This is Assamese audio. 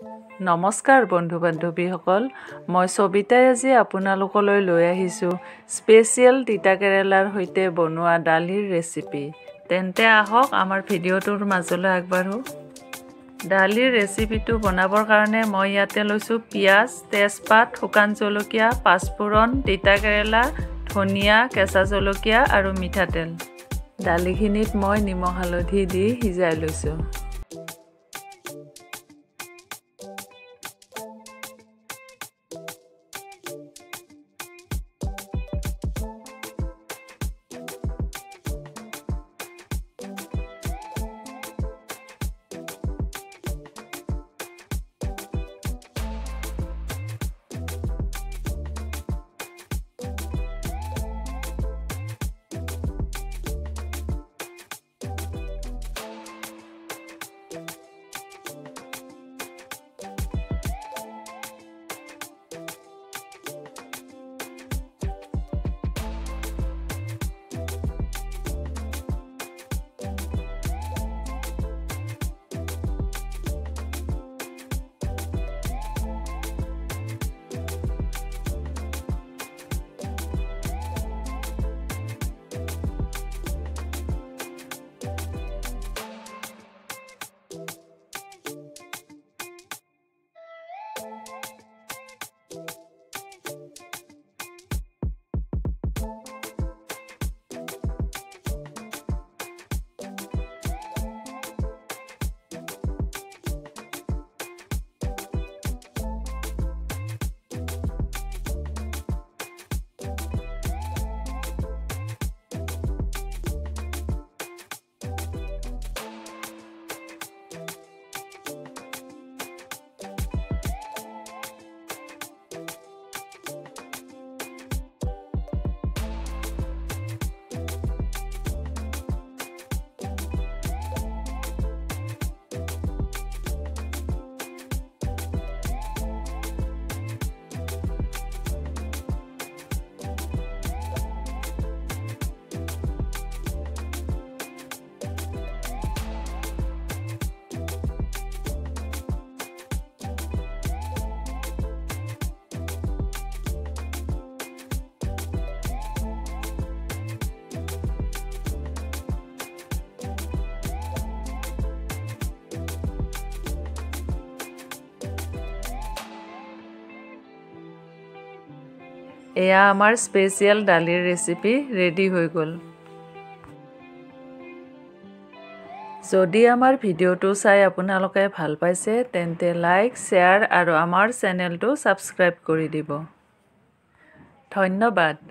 নমস্কাৰ বন্ধু বান্ধৱীসকল মই সবিতাই আজি আপোনালোকলৈ লৈ আহিছোঁ স্পেচিয়েল তিতা কেৰেলাৰ সৈতে বনোৱা দালিৰ ৰেচিপি তেন্তে আহক আমাৰ ভিডিঅ'টোৰ মাজলৈ আগবাঢ়ো দালিৰ ৰেচিপিটো বনাবৰ কাৰণে মই ইয়াতে লৈছোঁ পিয়াজ তেজপাত শুকান জলকীয়া পাঁচফোৰণ তিতা কেৰেলা ধনিয়া কেঁচা জলকীয়া আৰু মিঠাতেল দালিখিনিত মই নিমখ হালধি দি সিজাই লৈছোঁ এয়া আমাৰ স্পেচিয়েল দালিৰ ৰেচিপি ৰেডি হৈ গ'ল যদি আমাৰ ভিডিঅ'টো চাই আপোনালোকে ভাল পাইছে তেন্তে লাইক শ্বেয়াৰ আৰু আমাৰ চেনেলটো ছাবস্ক্ৰাইব কৰি দিব ধন্যবাদ